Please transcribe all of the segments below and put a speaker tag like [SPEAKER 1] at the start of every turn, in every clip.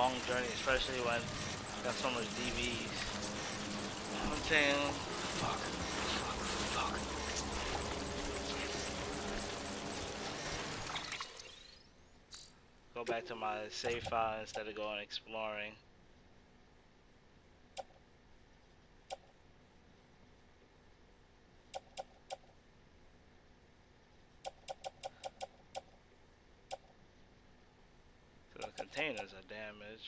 [SPEAKER 1] long journey, especially when you got so much DVs. You know what I'm saying? Fuck. Go back to my save file instead of going exploring. So the containers are damaged.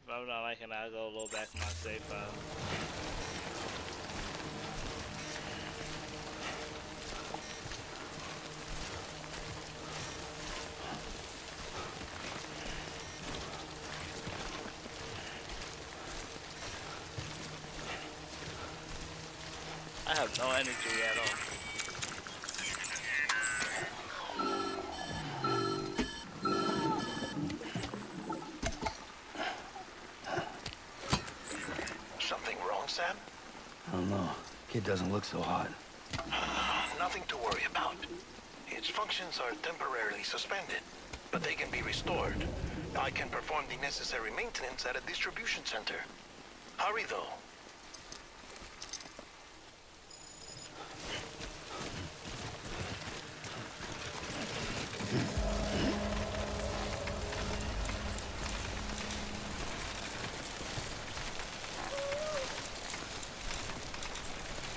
[SPEAKER 1] If I'm not liking it, I'll go load back my save file. I have no energy at all.
[SPEAKER 2] Something wrong, Sam?
[SPEAKER 3] I don't know. Kid doesn't look so hot.
[SPEAKER 2] Nothing to worry about. Its functions are temporarily suspended, but they can be restored. I can perform the necessary maintenance at a distribution center. Hurry, though.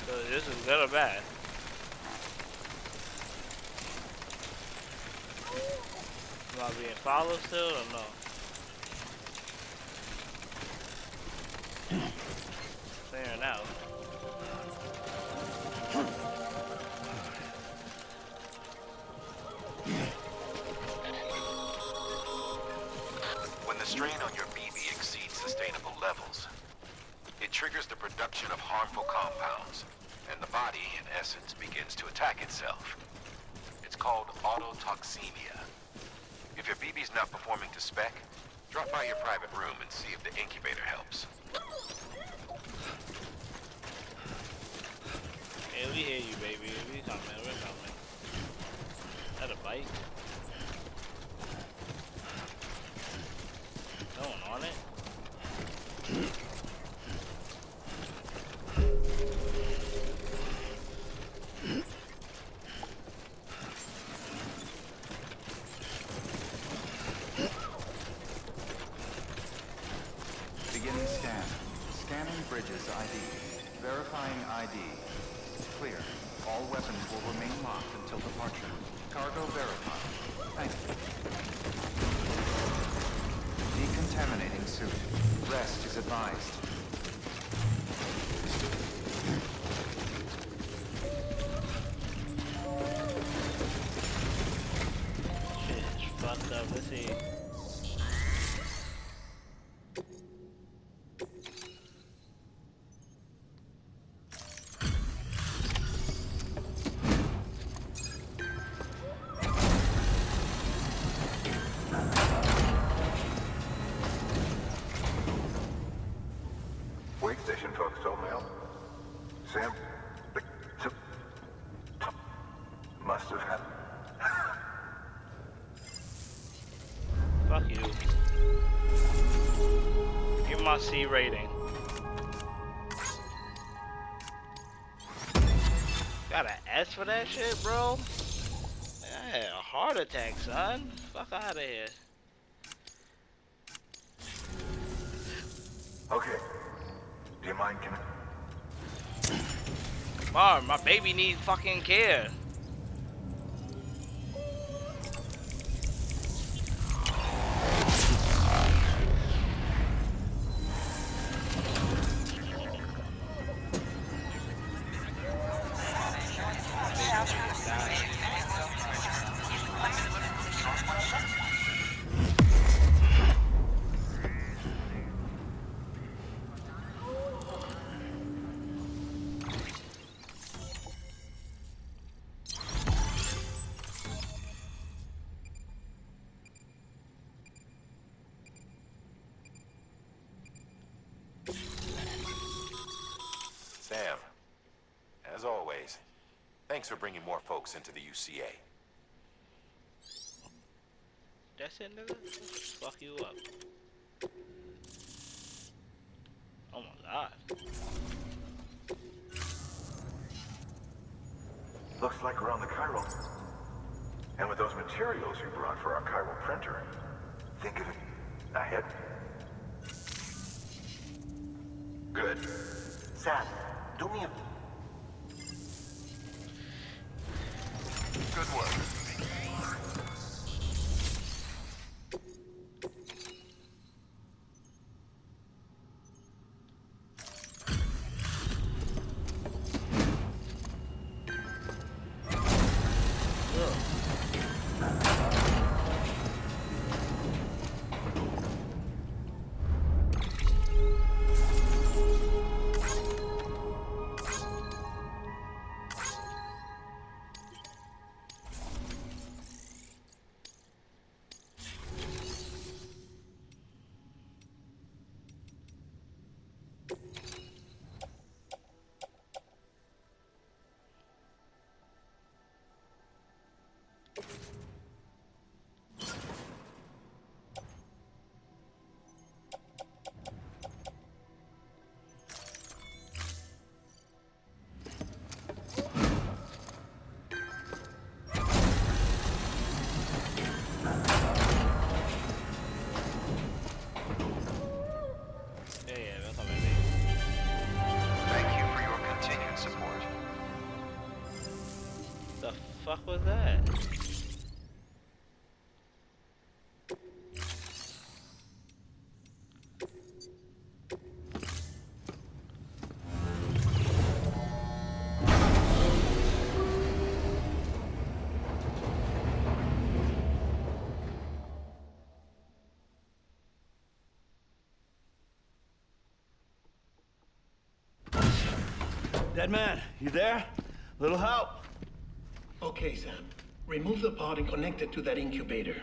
[SPEAKER 1] So this is good or bad? Am I being followed still or no? Clearing out.
[SPEAKER 4] When the strain on your BB exceeds sustainable levels, it triggers the production of harmful compounds, and the body, in essence, begins to attack itself. It's called autotoxemia. If your BB's not performing to spec, drop by your private room and see if the incubator helps.
[SPEAKER 1] Hey, we hear you, baby. We coming. We're coming. Is that a bite? No one on it?
[SPEAKER 5] Beginning scan. Scanning bridges ID. Verifying ID. Clear. All weapons will remain locked until departure. Cargo verified. Thank you. Decontaminating suit. Rest is advised.
[SPEAKER 1] Shit is fucked up. Let's see.
[SPEAKER 6] Wait station, folks. Toll mail. Sam, must have had.
[SPEAKER 1] Fuck you. Give my C rating. Got an S for that shit, bro? I had a heart attack, son. Fuck out of here.
[SPEAKER 6] Okay. Do you mind?
[SPEAKER 1] Mom, my baby needs fucking care.
[SPEAKER 4] Sam, as always, thanks for bringing more folks into the UCA.
[SPEAKER 1] That's it, nigga? Fuck you up. Oh my god.
[SPEAKER 6] Looks like we're on the chiral. And with those materials you brought for our chiral printer, think of it ahead.
[SPEAKER 4] Good.
[SPEAKER 2] Sam, do me a...
[SPEAKER 4] Good work.
[SPEAKER 1] Fuck was that?
[SPEAKER 3] Dead man, you there? Little help?
[SPEAKER 2] Okay, Sam. Remove the pod and connect it to that incubator.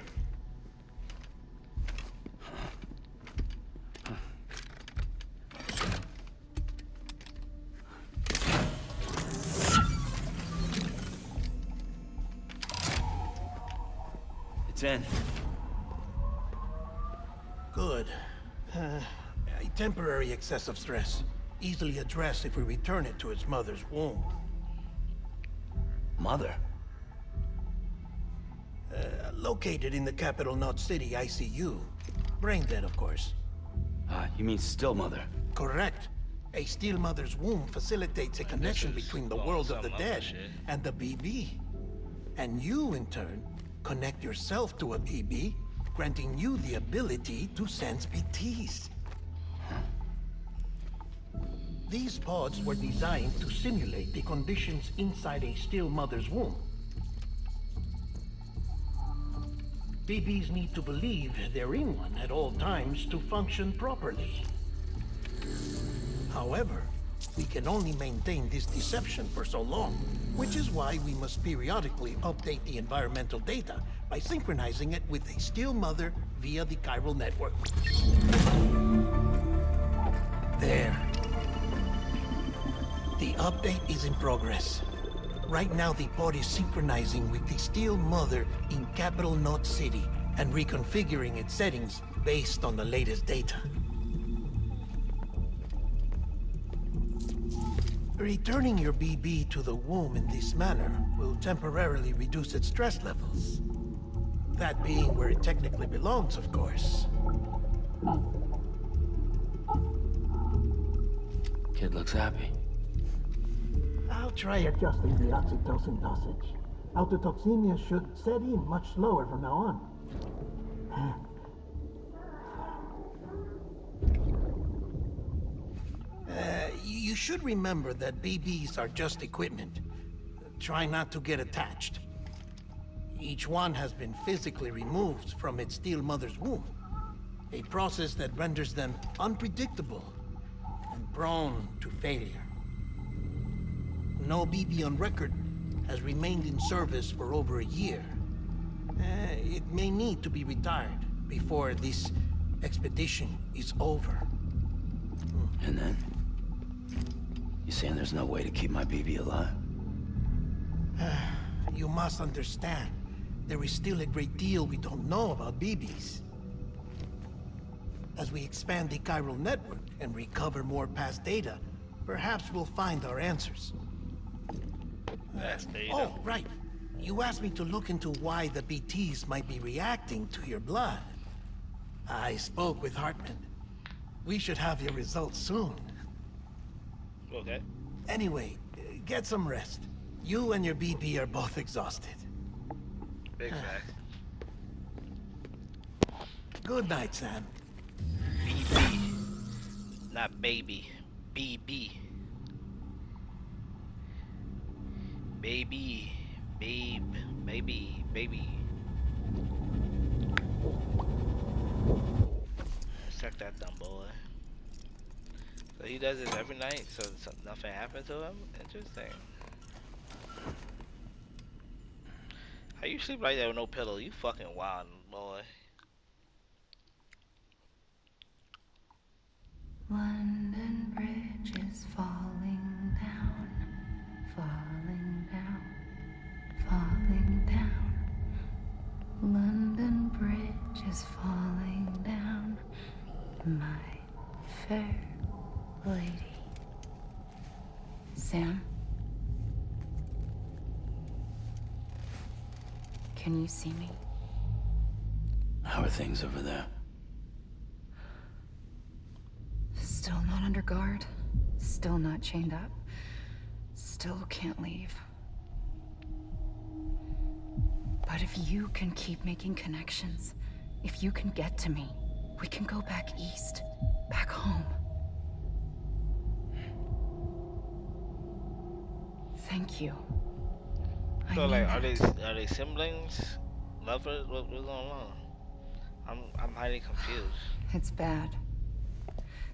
[SPEAKER 3] It's in.
[SPEAKER 2] Good. A temporary excessive stress. Easily addressed if we return it to its mother's womb.
[SPEAKER 3] Mother?
[SPEAKER 2] Located in the capital Knot City ICU. Brain dead, of course.
[SPEAKER 3] You mean still mother?
[SPEAKER 2] Correct. A still mother's womb facilitates a connection between the world of the dead and the BB. And you, in turn, connect yourself to a BB, granting you the ability to sense BTs. These pods were designed to simulate the conditions inside a still mother's womb. BBs need to believe they're in one at all times to function properly. However, we can only maintain this deception for so long, which is why we must periodically update the environmental data by synchronizing it with a still mother via the chiral network. There. The update is in progress. Right now, the pod is synchronizing with the still mother in capital Knot City and reconfiguring its settings based on the latest data. Returning your BB to the womb in this manner will temporarily reduce its stress levels. That being where it technically belongs, of course.
[SPEAKER 3] Kid looks happy.
[SPEAKER 2] I'll try adjusting the oxytocin dosage. Autotoxemia should set in much slower from now on. You should remember that BBs are just equipment. Try not to get attached. Each one has been physically removed from its still mother's womb. A process that renders them unpredictable and prone to failure. No BB on record has remained in service for over a year. It may need to be retired before this expedition is over.
[SPEAKER 3] And then? You saying there's no way to keep my BB alive?
[SPEAKER 2] You must understand.
[SPEAKER 7] there is still a great deal we don't know about BBs. As we expand the chiral network and recover more past data, perhaps we'll find our answers.
[SPEAKER 1] Past data.
[SPEAKER 7] Oh, right. You asked me to look into why the BTs might be reacting to your blood. I spoke with Hartman. We should have your results soon.
[SPEAKER 1] Okay.
[SPEAKER 7] Anyway, get some rest. You and your BP are both exhausted.
[SPEAKER 1] Big fact.
[SPEAKER 7] Good night, Sam.
[SPEAKER 1] BB. Not baby. BB. Baby. Babe. Baby. Baby. Check that dumb boy. So he does this every night, so nothing happened to him? Interesting. How you sleep like that with no pillow? You fucking wild, boy.
[SPEAKER 8] London Bridge is falling down, falling down, falling down. London Bridge is falling down, my fair lady. Sam? Can you see me?
[SPEAKER 3] How are things over there?
[SPEAKER 8] Still not under guard. Still not chained up. Still can't leave. But if you can keep making connections, if you can get to me, we can go back east. Back home. Thank you.
[SPEAKER 1] So
[SPEAKER 8] I
[SPEAKER 1] like,
[SPEAKER 8] mean
[SPEAKER 1] are they siblings, lovers? What's going on? I'm highly confused.
[SPEAKER 8] It's bad.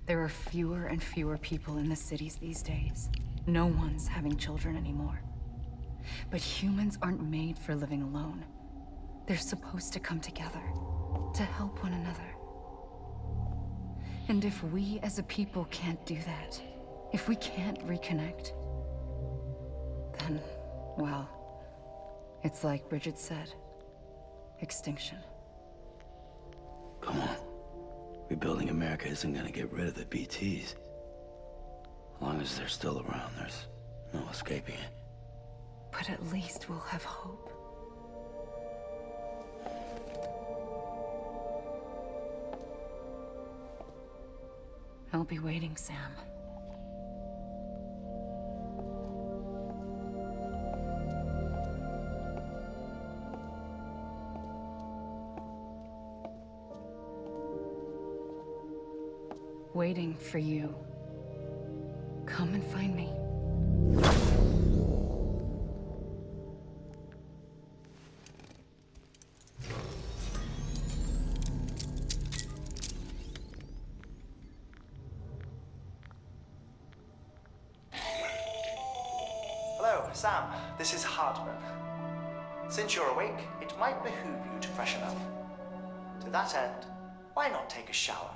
[SPEAKER 8] There are fewer and fewer people in the cities these days. No one's having children anymore. But humans aren't made for living alone. They're supposed to come together, to help one another. And if we as a people can't do that, if we can't reconnect, then, well, it's like Bridget said, extinction.
[SPEAKER 3] Come on. Rebuilding America isn't gonna get rid of the BTs. As long as they're still around, there's no escaping it.
[SPEAKER 8] But at least we'll have hope. I'll be waiting, Sam. Waiting for you. Come and find me.
[SPEAKER 9] Hello, Sam. This is Hartman. Since you're awake, it might behoove you to freshen up. To that end, why not take a shower?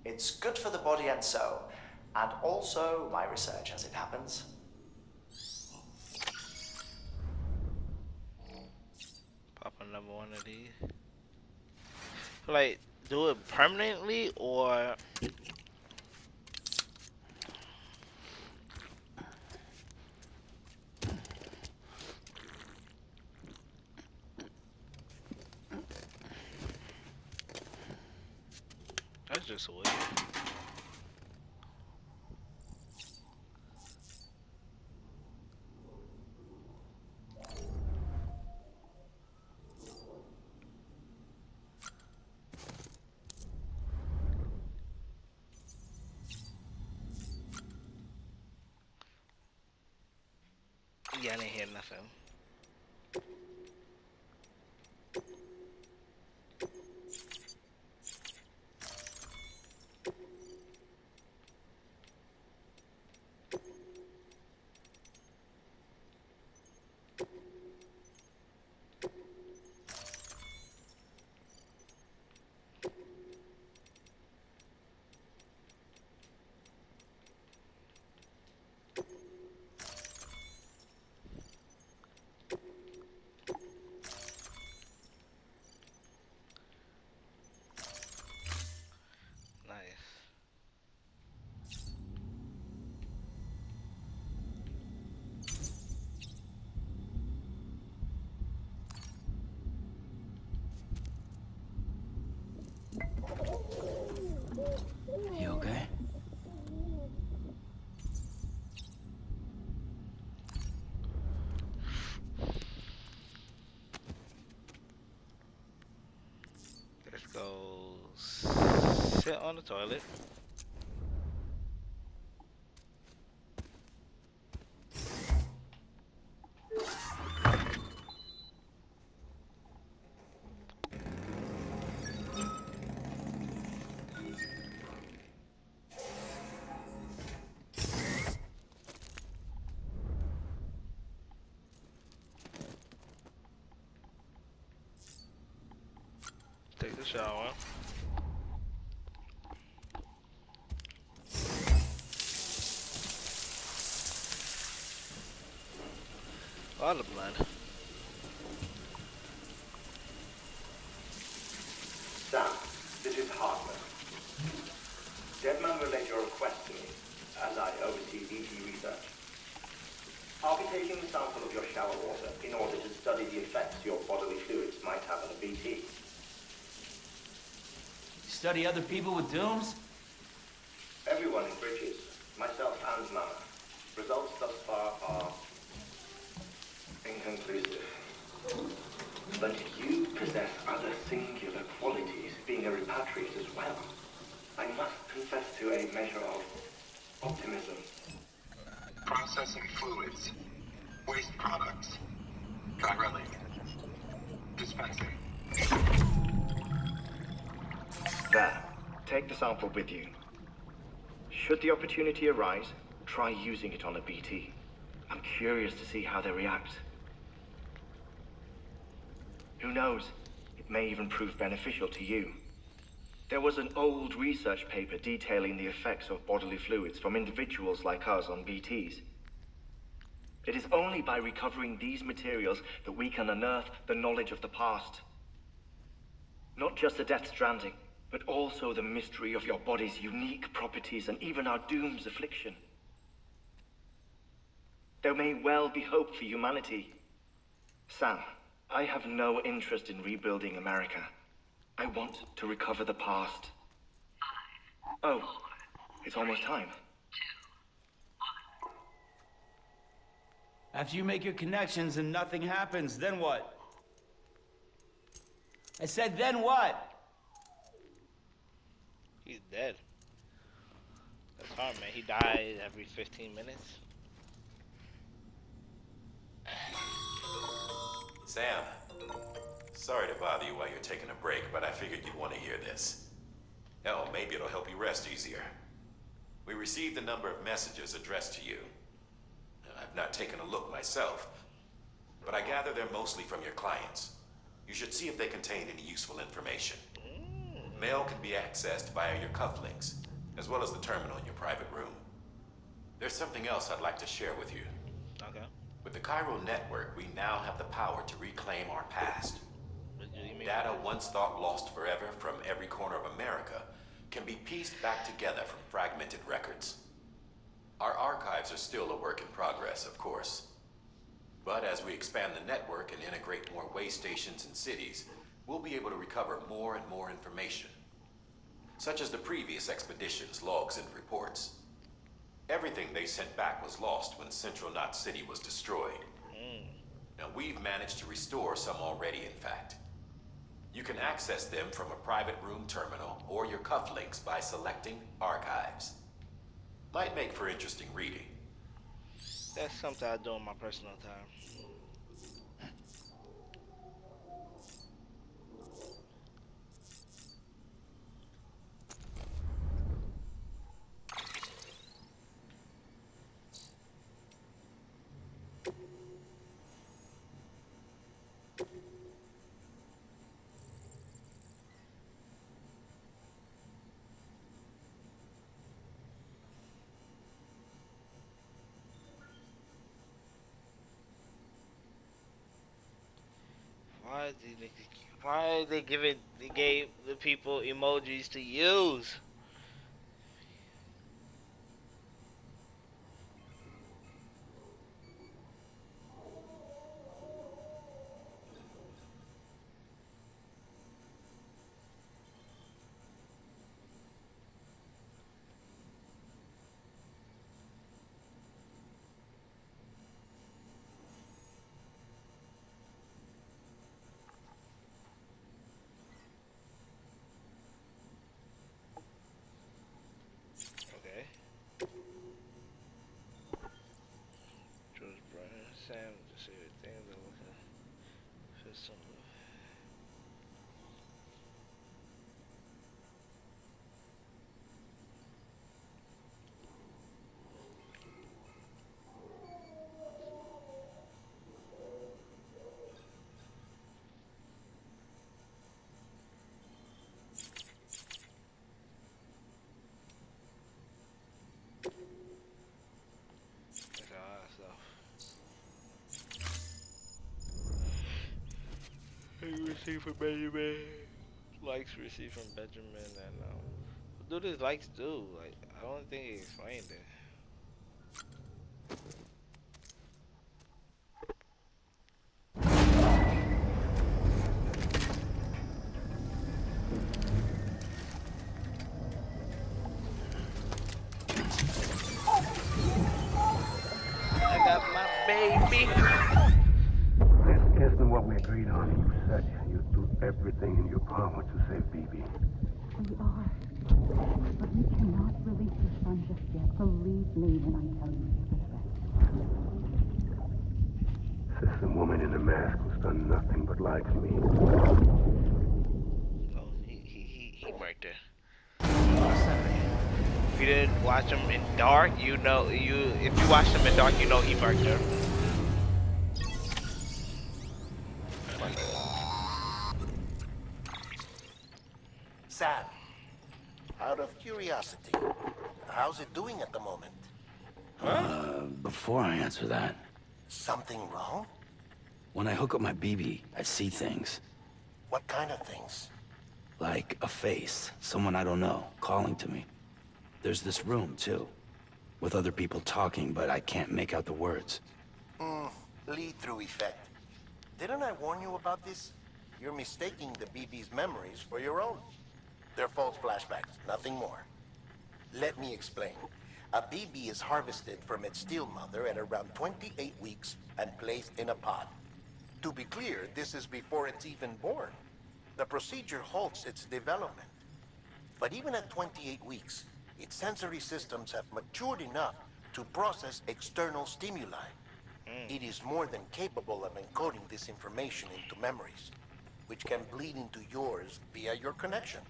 [SPEAKER 9] It's good for the body and soul, and also my research as it happens.
[SPEAKER 1] Pop another one of these. Like, do it permanently or that's just weird. Yeah, I didn't hear nothing. sit on the toilet. Take a shower. All the blood.
[SPEAKER 10] Sam, this is Hartman. Deadman relayed your request to me, as I oversee BT research. I'll be taking a sample of your shower water in order to study the effects your bodily fluids might have on a BT.
[SPEAKER 3] Study other people with dooms?
[SPEAKER 10] Everyone in Bridges, myself and Mama. Results thus far are inconclusive. But you possess other singular qualities, being a repatriate as well. I must confess to a measure of optimism.
[SPEAKER 6] Processing fluids. Waste products. Chirelli. Dispensing.
[SPEAKER 10] There. Take the sample with you. Should the opportunity arise, try using it on a BT. I'm curious to see how they react. Who knows? It may even prove beneficial to you. There was an old research paper detailing the effects of bodily fluids from individuals like us on BTs. It is only by recovering these materials that we can unearth the knowledge of the past. Not just the Death Stranding, but also the mystery of your body's unique properties and even our doom's affliction. There may well be hope for humanity. Sam, I have no interest in rebuilding America. I want to recover the past. Oh, it's almost time.
[SPEAKER 3] After you make your connections and nothing happens, then what? I said, then what?
[SPEAKER 1] He's dead. That's hard, man. He died every 15 minutes.
[SPEAKER 4] Sam, sorry to bother you while you're taking a break, but I figured you'd want to hear this. Hell, maybe it'll help you rest easier. We received a number of messages addressed to you. I've not taken a look myself, but I gather they're mostly from your clients. You should see if they contain any useful information. Mail can be accessed via your cufflinks, as well as the terminal in your private room. There's something else I'd like to share with you.
[SPEAKER 1] Okay.
[SPEAKER 4] With the Chiral network, we now have the power to reclaim our past.
[SPEAKER 1] What do you mean?
[SPEAKER 4] Data once thought lost forever from every corner of America can be pieced back together from fragmented records. Our archives are still a work in progress, of course. But as we expand the network and integrate more way stations and cities, we'll be able to recover more and more information, such as the previous expedition's logs and reports. Everything they sent back was lost when Central Knot City was destroyed. Now we've managed to restore some already, in fact. You can access them from a private room terminal or your cufflinks by selecting Archives. Might make for interesting reading.
[SPEAKER 1] That's something I do in my personal time. Why they gave the people emojis to use? Sam to see what things are looking for some. That's a lot of stuff. Received from Benjamin. Likes received from Benjamin, and what do these likes do? Like, I don't think he explained it. I got my baby.
[SPEAKER 11] This isn't what we agreed on. You said you'd do everything in your power to save BB.
[SPEAKER 12] We are. But we cannot release your son just yet. Believe me when I tell you the threat.
[SPEAKER 11] Says the woman in the mask who's done nothing but lie to me.
[SPEAKER 1] Oh, he right there. If you didn't watch him in dark, if you watched him in dark, you know he right there.
[SPEAKER 7] Sam, out of curiosity, how's it doing at the moment?
[SPEAKER 3] Before I answer that,
[SPEAKER 7] Something wrong?
[SPEAKER 3] when I hook up my BB, I see things.
[SPEAKER 7] What kind of things?
[SPEAKER 3] Like a face, someone I don't know, calling to me. There's this room, too, with other people talking, but I can't make out the words.
[SPEAKER 7] Lead-through effect. Didn't I warn you about this? You're mistaking the BB's memories for your own. They're false flashbacks, nothing more. Let me explain. A BB is harvested from its steel mother at around 28 weeks and placed in a pod. To be clear, this is before it's even born. The procedure halts its development. But even at 28 weeks, its sensory systems have matured enough to process external stimuli. It is more than capable of encoding this information into memories, which can bleed into yours via your connection.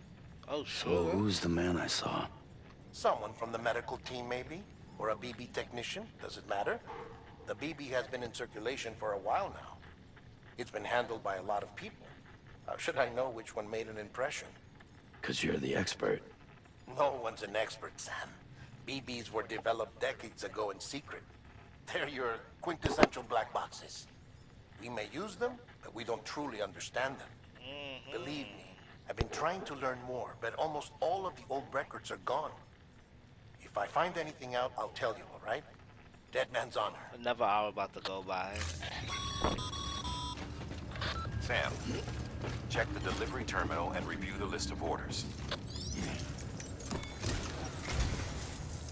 [SPEAKER 1] Oh,
[SPEAKER 3] So
[SPEAKER 1] sure.
[SPEAKER 3] who's the man I saw?
[SPEAKER 7] Someone from the medical team, maybe? Or a BB technician? Does it matter? The BB has been in circulation for a while now. It's been handled by a lot of people. How should I know which one made an impression?
[SPEAKER 3] 'Cause you're the expert.
[SPEAKER 7] No one's an expert, Sam. BBs were developed decades ago in secret. They're your quintessential black boxes. We may use them, but we don't truly understand them. Believe me, I've been trying to learn more, but almost all of the old records are gone. If I find anything out, I'll tell you, all right? Dead man's honor.
[SPEAKER 1] Another hour about to go by.
[SPEAKER 4] Sam, check the delivery terminal and review the list of orders.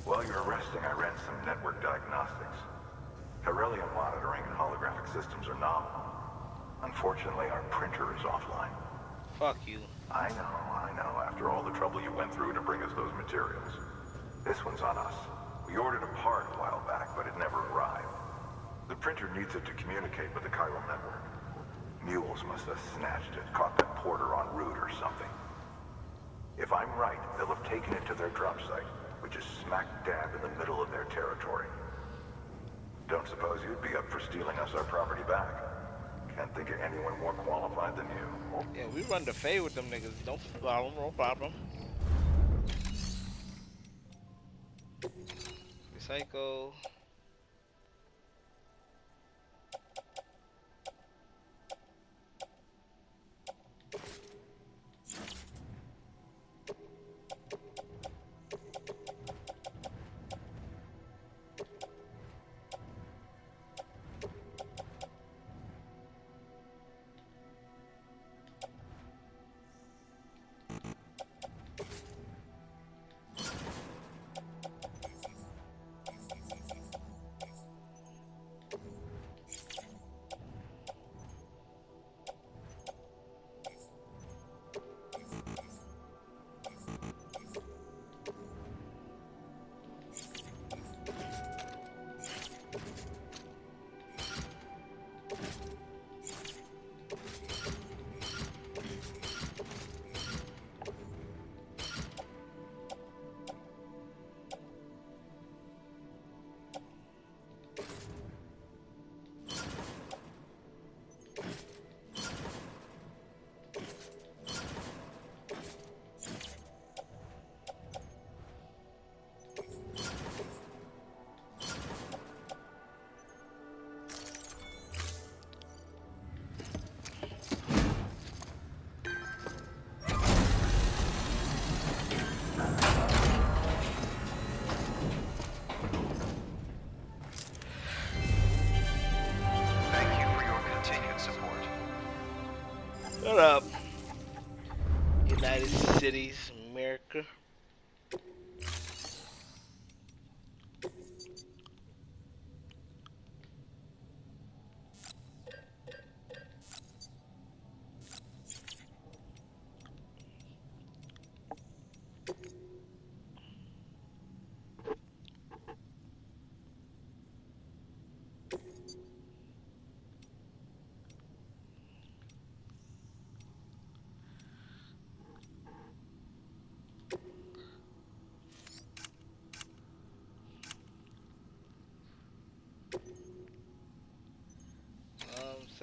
[SPEAKER 6] While you're resting, I ran some network diagnostics. Beryllium monitoring and holographic systems are nominal. Unfortunately, our printer is offline.
[SPEAKER 1] Fuck you.
[SPEAKER 6] I know, after all the trouble you went through to bring us those materials. This one's on us. We ordered a part a while back, but it never arrived. The printer needs it to communicate with the chiral network. Mules must have snatched it, caught that porter en route or something. If I'm right, they'll have taken it to their drop site, which is smack dab in the middle of their territory. Don't suppose you'd be up for stealing us our property back? Can't think of anyone more qualified than you.
[SPEAKER 1] Yeah, we run the fade with them niggas. No problem, no problem. Recycle.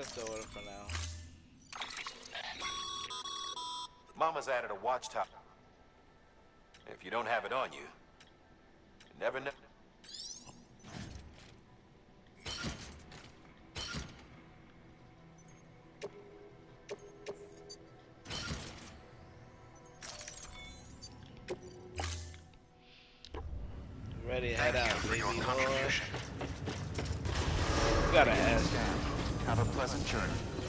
[SPEAKER 1] accept the order for now.
[SPEAKER 4] Mama's added a watchtower. If you don't have it on you, you never know.
[SPEAKER 1] Ready, head out,
[SPEAKER 2] for
[SPEAKER 1] baby
[SPEAKER 2] your
[SPEAKER 1] boy.
[SPEAKER 2] contribution.
[SPEAKER 1] You gotta ask.
[SPEAKER 5] Have a pleasant journey.